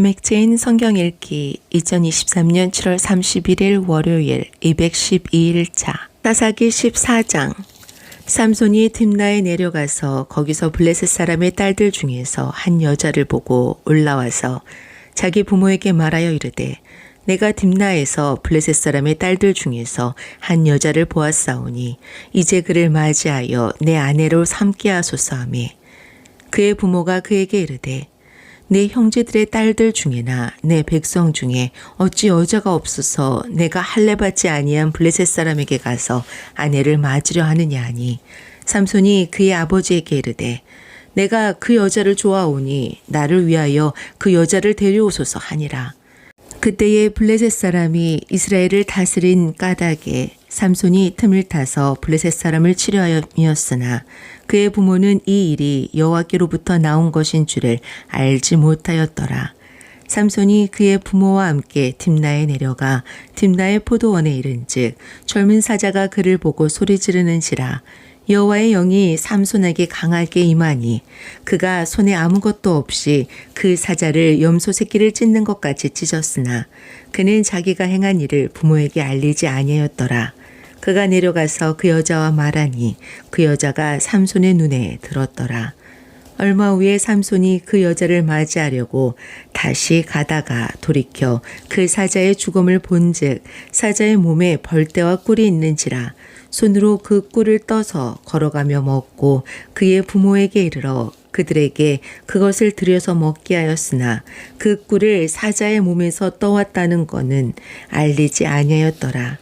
맥체인 성경 읽기 2023년 7월 31일 월요일 212일차 사사기 14장. 삼손이 딥나에 내려가서 거기서 블레셋 사람의 딸들 중에서 한 여자를 보고 올라와서 자기 부모에게 말하여 이르되 내가 딥나에서 블레셋 사람의 딸들 중에서 한 여자를 보았사오니 이제 그를 맞이하여 내 아내로 삼게 하소서 하매 그의 부모가 그에게 이르되 내 형제들의 딸들 중에나 내 백성 중에 어찌 여자가 없어서 내가 할례받지 아니한 블레셋 사람에게 가서 아내를 맞으려 하느냐 하니 삼손이 그의 아버지에게 이르되 내가 그 여자를 좋아하오니 나를 위하여 그 여자를 데려오소서 하니라. 그때에 블레셋 사람이 이스라엘을 다스린 까닭에 삼손이 틈을 타서 블레셋 사람을 치려하였으나 그의 부모는 이 일이 여호와께로부터 나온 것인 줄을 알지 못하였더라. 삼손이 그의 부모와 함께 딥나에 내려가 딥나의 포도원에 이른즉 젊은 사자가 그를 보고 소리 지르는지라. 여호와의 영이 삼손에게 강하게 임하니 그가 손에 아무것도 없이 그 사자를 염소 새끼를 찢는 것 같이 찢었으나 그는 자기가 행한 일을 부모에게 알리지 아니하였더라. 그가 내려가서 그 여자와 말하니 그 여자가 삼손의 눈에 들었더라. 얼마 후에 삼손이 그 여자를 맞이하려고 다시 가다가 돌이켜 그 사자의 죽음을 본즉 사자의 몸에 벌떼와 꿀이 있는지라. 손으로 그 꿀을 떠서 걸어가며 먹고 그의 부모에게 이르러 그들에게 그것을 들여서 먹게 하였으나 그 꿀을 사자의 몸에서 떠왔다는 것은 알리지 아니하였더라.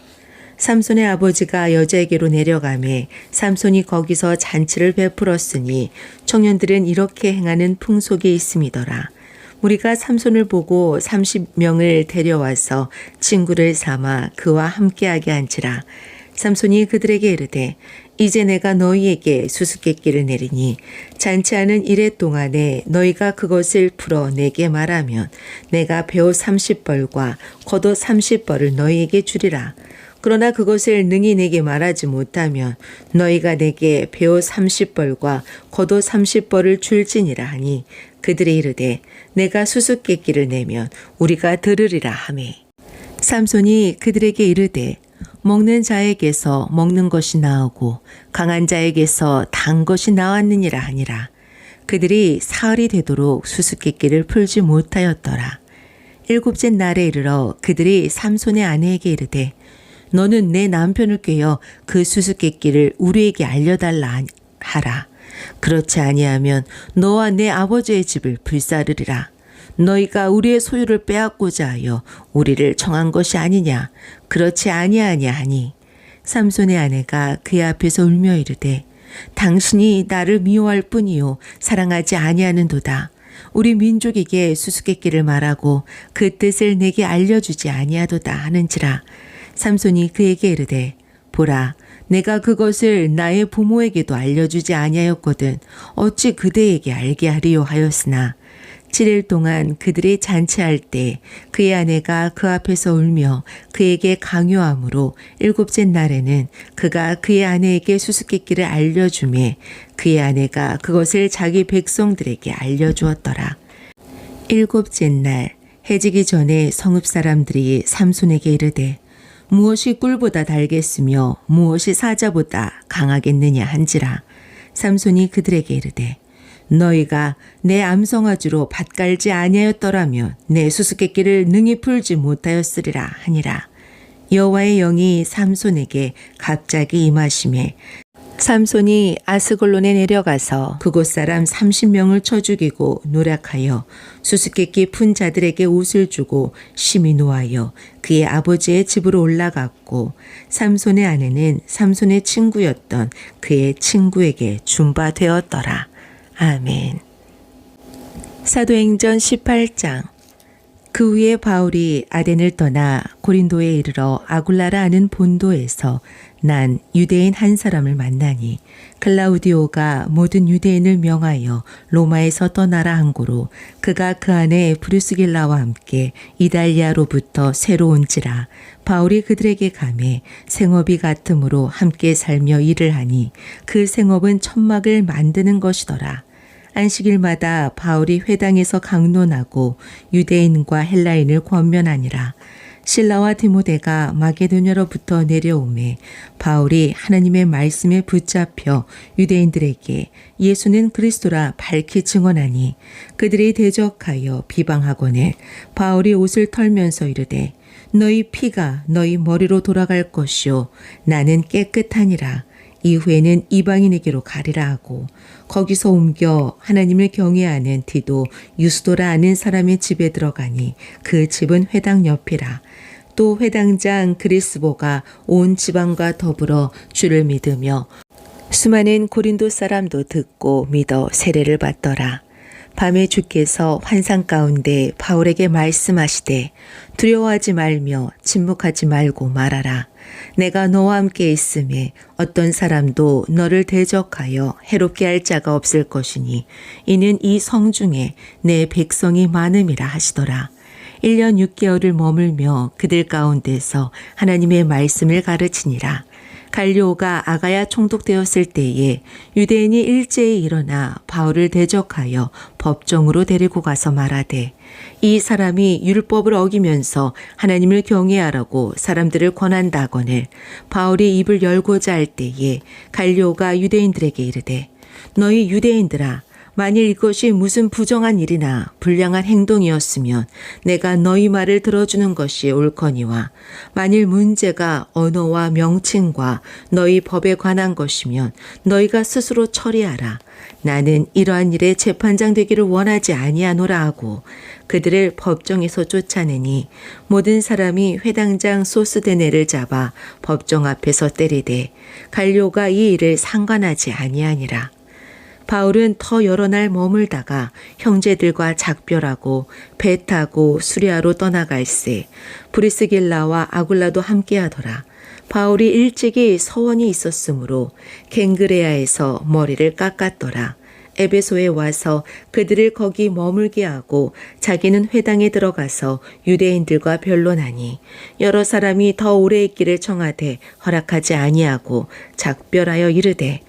삼손의 아버지가 여자에게로 내려가매 삼손이 거기서 잔치를 베풀었으니 청년들은 이렇게 행하는 풍속이 있음이더라. 우리가 삼손을 보고 30명을 데려와서 친구를 삼아 그와 함께하게 한지라. 삼손이 그들에게 이르되 이제 내가 너희에게 수수께끼를 내리니 잔치하는 이래 동안에 너희가 그것을 풀어 내게 말하면 내가 배옷 30벌과 겉옷 30벌을 너희에게 주리라. 그러나 그것을 능히 내게 말하지 못하면 너희가 내게 배옷 30벌과 겉옷 30벌을 줄지니라 하니 그들이 이르되 내가 수수께끼를 내면 우리가 들으리라 하매 삼손이 그들에게 이르되 먹는 자에게서 먹는 것이 나오고 강한 자에게서 단 것이 나왔느니라 하니라. 그들이 사흘이 되도록 수수께끼를 풀지 못하였더라. 일곱째 날에 이르러 그들이 삼손의 아내에게 이르되 너는 내 남편을 꾀어 그 수수께끼를 우리에게 알려달라 하라. 그렇지 아니하면 너와 내 아버지의 집을 불사르리라. 너희가 우리의 소유를 빼앗고자 하여 우리를 청한 것이 아니냐. 그렇지 아니하냐 하니 삼손의 아내가 그의 앞에서 울며 이르되 당신이 나를 미워할 뿐이요 사랑하지 아니하는도다. 우리 민족에게 수수께끼를 말하고 그 뜻을 내게 알려주지 아니하도다 하는지라. 삼손이 그에게 이르되 보라 내가 그것을 나의 부모에게도 알려주지 아니하였거든 어찌 그대에게 알게 하리요 하였으나 7일 동안 그들이 잔치할 때 그의 아내가 그 앞에서 울며 그에게 강요함으로 일곱째 날에는 그가 그의 아내에게 수수께끼를 알려주매 그의 아내가 그것을 자기 백성들에게 알려주었더라. 일곱째 날 해지기 전에 성읍 사람들이 삼손에게 이르되 무엇이 꿀보다 달겠으며 무엇이 사자보다 강하겠느냐 한지라. 삼손이 그들에게 이르되 너희가 내 암송아지로 밭갈지 아니하였더라면 내 수수께끼를 능히 풀지 못하였으리라 하니라. 여호와의 영이 삼손에게 갑자기 임하시매 삼손이 아스글론에 내려가서 그곳 사람 30명을 쳐 죽이고 노략하여 수수께끼 푼 자들에게 옷을 주고 심히 노하여 그의 아버지의 집으로 올라갔고 삼손의 아내는 삼손의 친구였던 그의 친구에게 준바되었더라. 아멘. 사도행전 18장. 그 후에 바울이 아덴을 떠나 고린도에 이르러 아굴라라 하는 본도에서 난 유대인 한 사람을 만나니 클라우디오가 모든 유대인을 명하여 로마에서 떠나라 한 고로 그가 그 안에 브루스길라와 함께 이달리아로부터 새로 온지라. 바울이 그들에게 가매 생업이 같으므로 함께 살며 일을 하니 그 생업은 천막을 만드는 것이더라. 안식일마다 바울이 회당에서 강론하고 유대인과 헬라인을 권면하니라. 실라와 디모데가 마게도냐로부터 내려오매 바울이 하나님의 말씀에 붙잡혀 유대인들에게 예수는 그리스도라 밝히 증언하니 그들이 대적하여 비방하거늘 바울이 옷을 털면서 이르되 너희 피가 너희 머리로 돌아갈 것이요 나는 깨끗하니라. 이후에는 이방인에게로 가리라 하고 거기서 옮겨 하나님을 경외하는 디도 유스도라 아는 사람의 집에 들어가니 그 집은 회당 옆이라. 또 회당장 그리스보가 온 지방과 더불어 주를 믿으며 수많은 고린도 사람도 듣고 믿어 세례를 받더라. 밤에 주께서 환상 가운데 바울에게 말씀하시되 두려워하지 말며 침묵하지 말고 말하라. 내가 너와 함께 있음에 어떤 사람도 너를 대적하여 해롭게 할 자가 없을 것이니 이는 이 성중에 내 백성이 많음이라 하시더라. 1년 6개월을 머물며 그들 가운데서 하나님의 말씀을 가르치니라. 갈리오가 아가야 총독되었을 때에 유대인이 일제히 일어나 바울을 대적하여 법정으로 데리고 가서 말하되 이 사람이 율법을 어기면서 하나님을 경외하라고 사람들을 권한다거늘 바울이 입을 열고자 할 때에 갈리오가 유대인들에게 이르되 너희 유대인들아 만일 이것이 무슨 부정한 일이나 불량한 행동이었으면 내가 너희 말을 들어주는 것이 옳거니와 만일 문제가 언어와 명칭과 너희 법에 관한 것이면 너희가 스스로 처리하라. 나는 이러한 일에 재판장 되기를 원하지 아니하노라 하고 그들을 법정에서 쫓아내니 모든 사람이 회당장 소스데네를 잡아 법정 앞에서 때리되 갈리오가 이 일을 상관하지 아니하니라. 바울은 더 여러 날 머물다가 형제들과 작별하고 배 타고 수리아로 떠나갈새 브리스길라와 아굴라도 함께하더라. 바울이 일찍이 서원이 있었으므로 갱그레아에서 머리를 깎았더라. 에베소에 와서 그들을 거기 머물게 하고 자기는 회당에 들어가서 유대인들과 변론하니 여러 사람이 더 오래 있기를 청하되 허락하지 아니하고 작별하여 이르되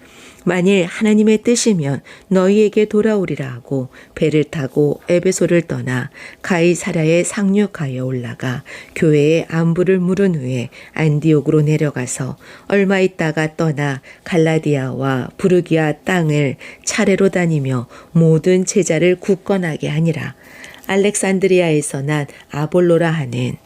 만일 하나님의 뜻이면 너희에게 돌아오리라 하고 배를 타고 에베소를 떠나 가이사랴에 상륙하여 올라가 교회에 안부를 물은 후에 안디옥으로 내려가서 얼마 있다가 떠나 갈라디아와 부르기아 땅을 차례로 다니며 모든 제자를 굳건하게 하니라. 알렉산드리아에서 난 아볼로라 하는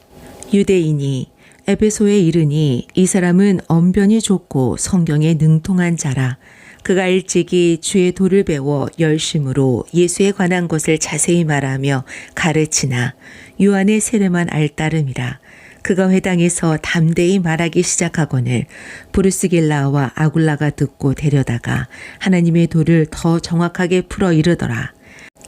유대인이 에베소에 이르니 이 사람은 언변이 좋고 성경에 능통한 자라. 그가 일찍이 주의 도를 배워 열심으로 예수에 관한 것을 자세히 말하며 가르치나 요한의 세례만 알따름이라. 그가 회당에서 담대히 말하기 시작하거늘 브루스길라와 아굴라가 듣고 데려다가 하나님의 도를 더 정확하게 풀어 이르더라.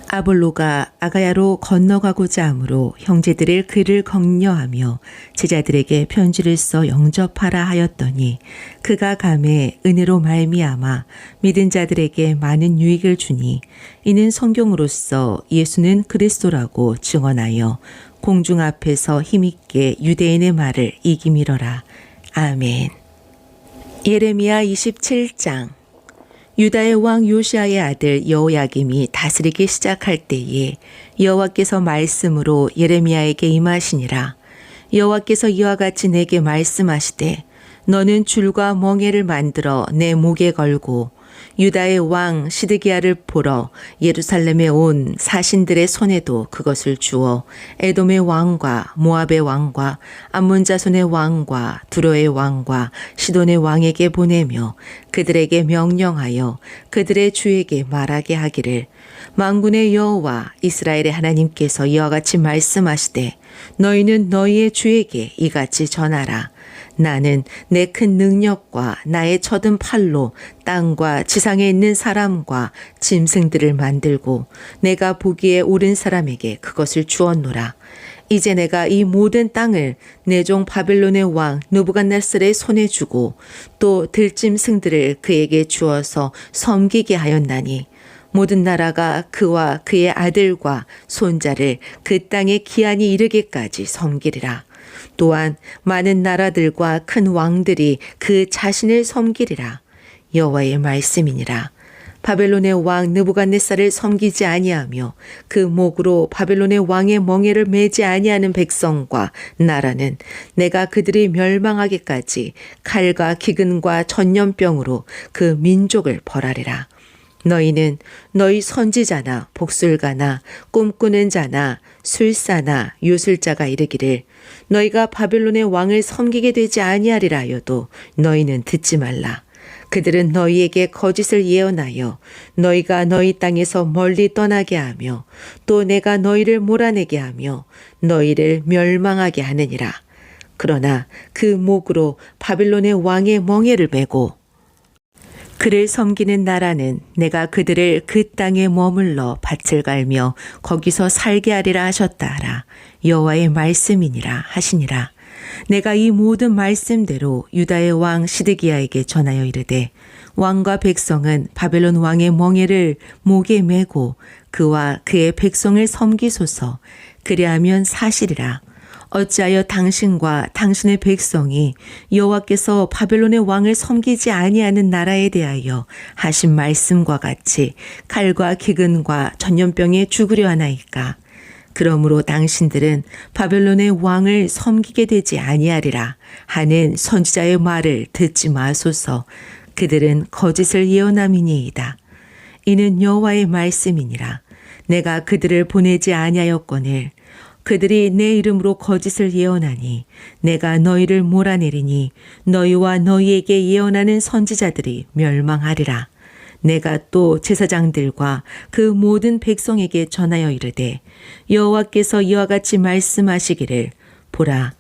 아볼로가 아가야로 건너가고자 하므로 형제들을 그를 격려하며 제자들에게 편지를 써 영접하라 하였더니 그가 감에 은혜로 말미암아 믿은 자들에게 많은 유익을 주니 이는 성경으로서 예수는 그리스도라고 증언하여 공중 앞에서 힘있게 유대인의 말을 이기미러라. 아멘. 예레미야 27장. 유다의 왕 요시아의 아들 여호야김이 다스리기 시작할 때에 여호와께서 말씀으로 예레미야에게 임하시니라. 여호와께서 이와 같이 내게 말씀하시되 너는 줄과 멍에를 만들어 내 목에 걸고 유다의 왕 시드기야를 보러 예루살렘에 온 사신들의 손에도 그것을 주어 에돔의 왕과 모압의 왕과 암몬 자손의 왕과 두로의 왕과 시돈의 왕에게 보내며 그들에게 명령하여 그들의 주에게 말하게 하기를 만군의 여호와 이스라엘의 하나님께서 이와 같이 말씀하시되 너희는 너희의 주에게 이같이 전하라. 나는 내 큰 능력과 나의 쳐든 팔로 땅과 지상에 있는 사람과 짐승들을 만들고 내가 보기에 옳은 사람에게 그것을 주었노라. 이제 내가 이 모든 땅을 내 종 바벨론의 왕 느부갓네살의 손에 주고 또 들짐승들을 그에게 주어서 섬기게 하였나니 모든 나라가 그와 그의 아들과 손자를 그 땅의 기한이 이르기까지 섬기리라. 또한 많은 나라들과 큰 왕들이 그 자신을 섬기리라. 여호와의 말씀이니라. 바벨론의 왕 느부갓네살을 섬기지 아니하며 그 목으로 바벨론의 왕의 멍에를 매지 아니하는 백성과 나라는 내가 그들이 멸망하기까지 칼과 기근과 전염병으로 그 민족을 벌하리라. 너희는 너희 선지자나 복술가나 꿈꾸는 자나 술사나 요술자가 이르기를 너희가 바벨론의 왕을 섬기게 되지 아니하리라 하여도 너희는 듣지 말라. 그들은 너희에게 거짓을 예언하여 너희가 너희 땅에서 멀리 떠나게 하며 또 내가 너희를 몰아내게 하며 너희를 멸망하게 하느니라. 그러나 그 목으로 바벨론의 왕의 멍에를 메고 그를 섬기는 나라는 내가 그들을 그 땅에 머물러 밭을 갈며 거기서 살게 하리라 하셨다 하라. 여호와의 말씀이니라 하시니라. 내가 이 모든 말씀대로 유다의 왕 시드기야에게 전하여 이르되 왕과 백성은 바벨론 왕의 멍에를 목에 메고 그와 그의 백성을 섬기소서. 그리하면 사실이라. 어찌하여 당신과 당신의 백성이 여호와께서 바벨론의 왕을 섬기지 아니하는 나라에 대하여 하신 말씀과 같이 칼과 기근과 전염병에 죽으려 하나이까. 그러므로 당신들은 바벨론의 왕을 섬기게 되지 아니하리라 하는 선지자의 말을 듣지 마소서. 그들은 거짓을 예언함이니이다. 이는 여호와의 말씀이니라. 내가 그들을 보내지 아니하였거늘 그들이 내 이름으로 거짓을 예언하니 내가 너희를 몰아내리니 너희와 너희에게 예언하는 선지자들이 멸망하리라. 내가 또 제사장들과 그 모든 백성에게 전하여 이르되 여호와께서 이와 같이 말씀하시기를 보라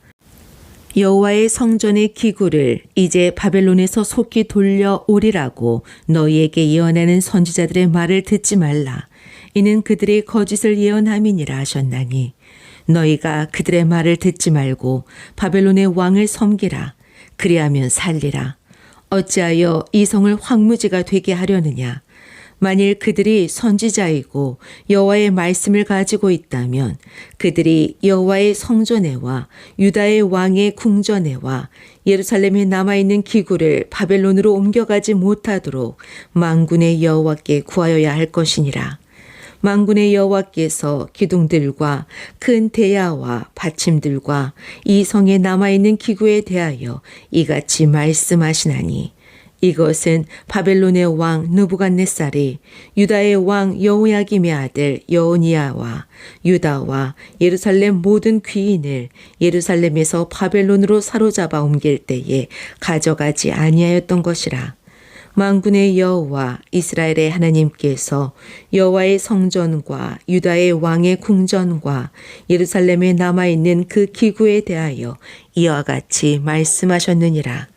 여호와의 성전의 기구를 이제 바벨론에서 속히 돌려오리라고 너희에게 예언하는 선지자들의 말을 듣지 말라. 이는 그들이 거짓을 예언함이니라 하셨나니 너희가 그들의 말을 듣지 말고 바벨론의 왕을 섬기라. 그리하면 살리라. 어찌하여 이 성을 황무지가 되게 하려느냐. 만일 그들이 선지자이고 여호와의 말씀을 가지고 있다면 그들이 여호와의 성전에와 유다의 왕의 궁전에와 예루살렘에 남아있는 기구를 바벨론으로 옮겨가지 못하도록 만군의 여호와께 구하여야 할 것이니라. 만군의 여호와께서 기둥들과 큰 대야와 받침들과 이 성에 남아있는 기구에 대하여 이같이 말씀하시나니 이것은 바벨론의 왕 느부갓네살이 유다의 왕 여호야김의 아들 여호니야와 유다와 예루살렘 모든 귀인을 예루살렘에서 바벨론으로 사로잡아 옮길 때에 가져가지 아니하였던 것이라. 만군의 여호와 이스라엘의 하나님께서 여호와의 성전과 유다의 왕의 궁전과 예루살렘에 남아있는 그 기구에 대하여 이와 같이 말씀하셨느니라.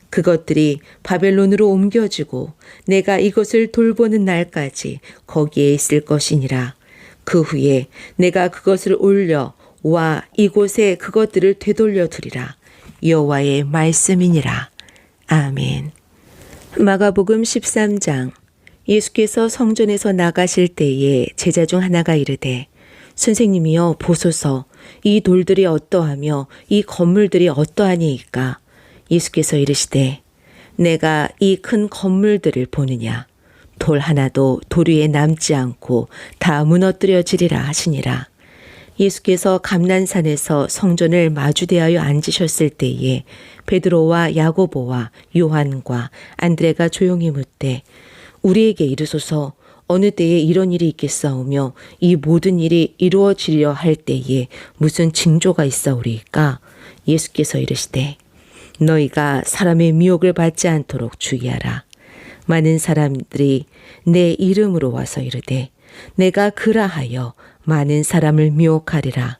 그것들이 바벨론으로 옮겨지고 내가 이것을 돌보는 날까지 거기에 있을 것이니라. 그 후에 내가 그것을 올려 와 이곳에 그것들을 되돌려 두리라. 여호와의 말씀이니라. 아멘. 마가복음 13장. 예수께서 성전에서 나가실 때에 제자 중 하나가 이르되 선생님이여 보소서 이 돌들이 어떠하며 이 건물들이 어떠하니이까. 예수께서 이르시되 내가 이 큰 건물들을 보느냐. 돌 하나도 돌 위에 남지 않고 다 무너뜨려지리라 하시니라. 예수께서 감난산에서 성전을 마주대하여 앉으셨을 때에 베드로와 야고보와 요한과 안드레가 조용히 묻되 우리에게 이르소서 어느 때에 이런 일이 있겠사오며 이 모든 일이 이루어지려 할 때에 무슨 징조가 있사오리이까. 예수께서 이르시되 너희가 사람의 미혹을 받지 않도록 주의하라. 많은 사람들이 내 이름으로 와서 이르되 내가 그라하여 많은 사람을 미혹하리라.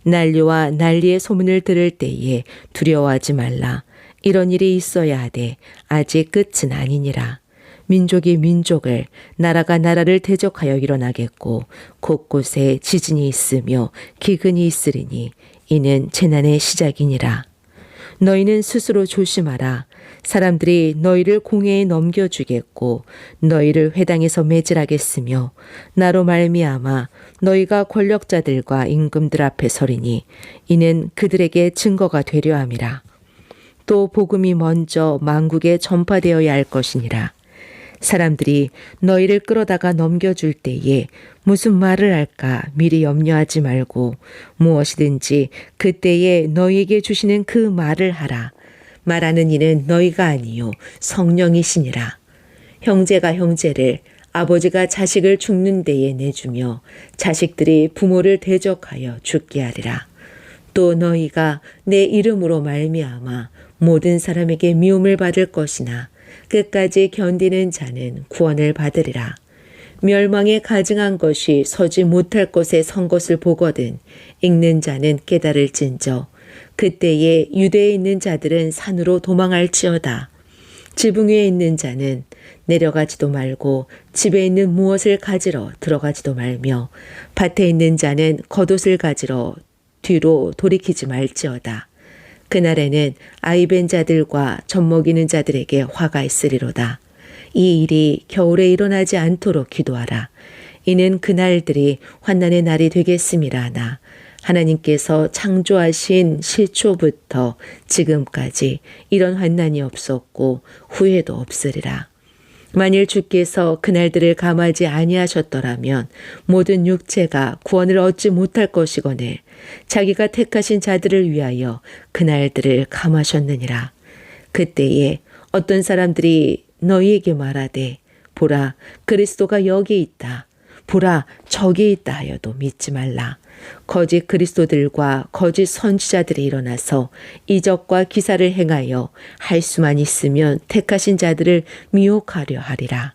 난리와 난리의 소문을 들을 때에 두려워하지 말라. 이런 일이 있어야 하되 아직 끝은 아니니라. 민족이 민족을 나라가 나라를 대적하여 일어나겠고 곳곳에 지진이 있으며 기근이 있으리니 이는 재난의 시작이니라. 너희는 스스로 조심하라. 사람들이 너희를 공회에 넘겨주겠고 너희를 회당에서 매질하겠으며 나로 말미암아 너희가 권력자들과 임금들 앞에 서리니 이는 그들에게 증거가 되려 함이라. 또 복음이 먼저 만국에 전파되어야 할 것이니라. 사람들이 너희를 끌어다가 넘겨줄 때에 무슨 말을 할까 미리 염려하지 말고 무엇이든지 그때에 너희에게 주시는 그 말을 하라. 말하는 이는 너희가 아니요 성령이시니라. 형제가 형제를 아버지가 자식을 죽는 데에 내주며 자식들이 부모를 대적하여 죽게 하리라. 또 너희가 내 이름으로 말미암아 모든 사람에게 미움을 받을 것이나 끝까지 견디는 자는 구원을 받으리라. 멸망에 가증한 것이 서지 못할 곳에 선 것을 보거든 읽는 자는 깨달을진저 그때에 유대에 있는 자들은 산으로 도망할지어다. 지붕 위에 있는 자는 내려가지도 말고 집에 있는 무엇을 가지러 들어가지도 말며 밭에 있는 자는 겉옷을 가지러 뒤로 돌이키지 말지어다. 그날에는 아이벤 자들과 젖먹이는 자들에게 화가 있으리로다. 이 일이 겨울에 일어나지 않도록 기도하라. 이는 그날들이 환난의 날이 되겠음이라 하나 하나님께서 창조하신 시초부터 지금까지 이런 환난이 없었고 후에도 없으리라. 만일 주께서 그날들을 감하지 아니하셨더라면 모든 육체가 구원을 얻지 못할 것이거늘 자기가 택하신 자들을 위하여 그날들을 감하셨느니라. 그때에 어떤 사람들이 너희에게 말하되 보라 그리스도가 여기 있다. 보라 저기 있다 하여도 믿지 말라. 거짓 그리스도들과 거짓 선지자들이 일어나서 이적과 기사를 행하여 할 수만 있으면 택하신 자들을 미혹하려 하리라.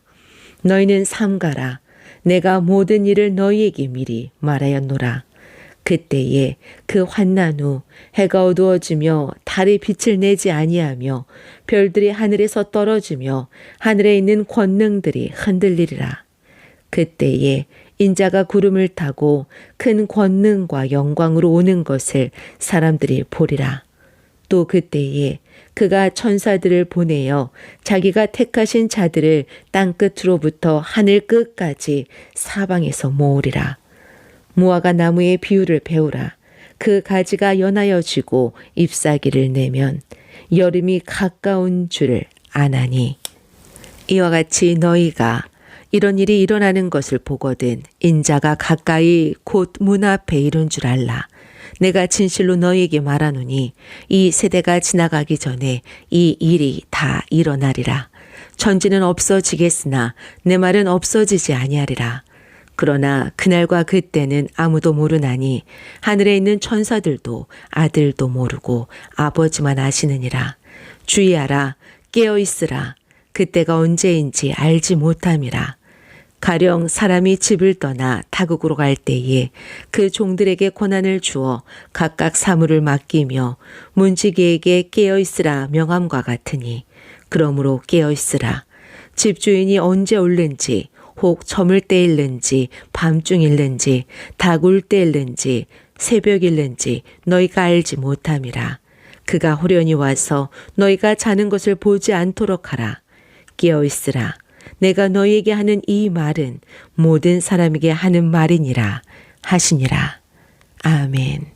너희는 삼가라. 내가 모든 일을 너희에게 미리 말하였노라. 그때에 그 환난 후 해가 어두워지며 달이 빛을 내지 아니하며 별들이 하늘에서 떨어지며 하늘에 있는 권능들이 흔들리리라. 그때에 인자가 구름을 타고 큰 권능과 영광으로 오는 것을 사람들이 보리라. 또 그때에 그가 천사들을 보내어 자기가 택하신 자들을 땅끝으로부터 하늘 끝까지 사방에서 모으리라. 무화과 나무의 비유를 배우라. 그 가지가 연하여지고 잎사귀를 내면 여름이 가까운 줄을 아나니 이와 같이 너희가 이런 일이 일어나는 것을 보거든 인자가 가까이 곧 문 앞에 이른 줄 알라. 내가 진실로 너희에게 말하노니 이 세대가 지나가기 전에 이 일이 다 일어나리라. 천지는 없어지겠으나 내 말은 없어지지 아니하리라. 그러나 그날과 그때는 아무도 모르나니 하늘에 있는 천사들도 아들도 모르고 아버지만 아시느니라. 주의하라. 깨어있으라. 그때가 언제인지 알지 못함이라. 가령 사람이 집을 떠나 타국으로 갈 때에 그 종들에게 권한을 주어 각각 사물을 맡기며 문지기에게 깨어있으라 명함과 같으니 그러므로 깨어있으라. 집주인이 언제 올는지 혹 저물 때일는지 밤중일는지 닭울 때일는지 새벽일는지 너희가 알지 못함이라. 그가 호련히 와서 너희가 자는 것을 보지 않도록 하라. 깨어있으라. 내가 너희에게 하는 이 말은 모든 사람에게 하는 말이니라 하시니라. 아멘.